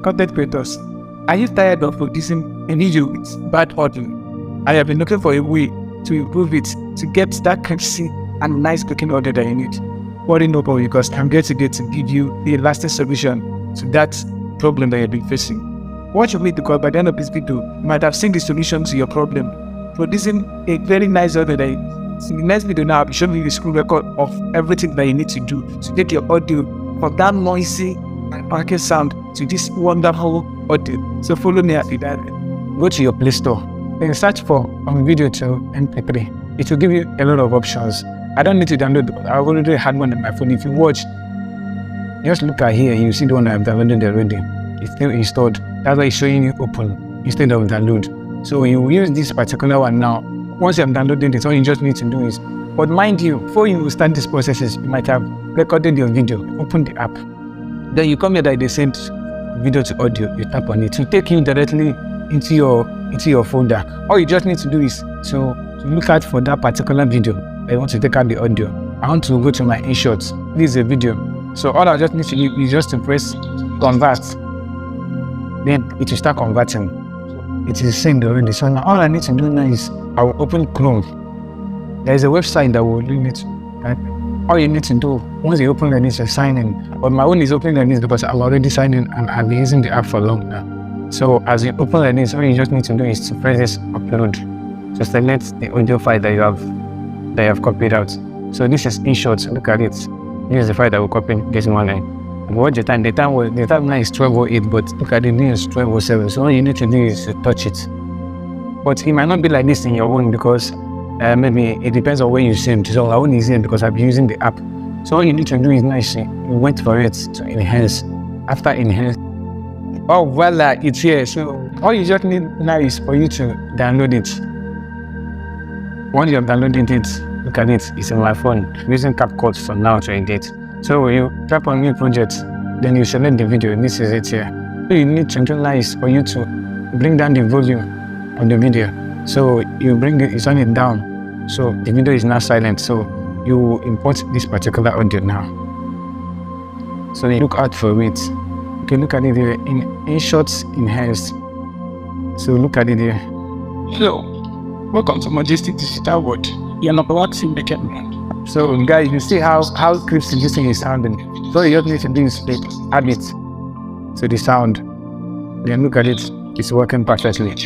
content creators, are you tired of producing a video with bad audio? I have been looking for a way to improve it, to get that crispy and nice looking audio that you need. Worry no more, because I'm here today to give you the lasting solution to that problem that you've been facing. Watch with me, because by the end of this video, you might have seen the solution to your problem. Producing a very nice audio that in the next video now, I'll be showing you the screen record of everything that you need to do to get your audio from that noisy and parking sound to this wonderful audio. So follow me as we dive in. Go to your Play Store and search for Video to MP3. It will give you a lot of options. I don't need to download it. I already had one on my phone. If you watch, just look at here, you see the one I've downloaded already. It's still installed. That's why it's showing you open instead of download. So you use this particular one now. Once you have downloaded it, all you just need to do is, but mind you, before you start these processes, you might have recorded your video, open the app. Then you come here that they send video to audio, you tap on it to take you directly into your folder. All you just need to do is to look out for that particular video. I want to take out the audio. I want to go to my InShots. This is a video. So all I just need to do is just to press convert. Then it will start converting. It is synced already. So now all I need to do now is I will open Chrome. There is a website that will link it. Right? All you need to do once you open it is to sign in. But my own is opening like this because I'm already signed in and I've been using the app for long now. So as you open like this, all you just need to do is to press this upload. Just select the audio file that you have copied out. So this is InShots. Look at it. This is the file that will copy. This one line. And watch the time. The time now is 12:08, but look at it. This is 12:07. So all you need to do is to touch it. But it might not be like this in your own because maybe it depends on where you send. So I only see it because I'm using the app. So all you need to do is nicely wait for it to enhance. After enhance, oh voila, it's here. So all you just need now is for you to download it. Once you have downloaded it, look at it. It's in my phone. I'm using CapCut for now to edit. So you tap on new project, then you select the video. This is it here. So you need to do now is for you to bring down the volume on the video. So you bring it, you turn it down. So the video is now silent. So you import this particular audio now. So you look out for it. You can look at it here in InShots enhanced. So look at it here. Hello, welcome to Majestic Digital World. You're number one filmmaker brand. So guys, you see how crispy this thing is sounding. So you just need to do is add it to the sound. Then look at it, it's working perfectly.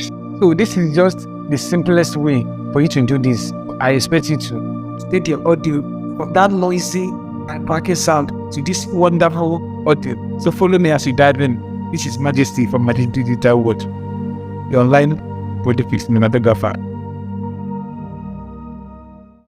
So this is just the simplest way for you to do this. I expect you to take your audio from that noisy and parking sound to this wonderful audio. So follow me as we dive in. This is Majesty from Majestic Digital World, your online body fix cinematographer.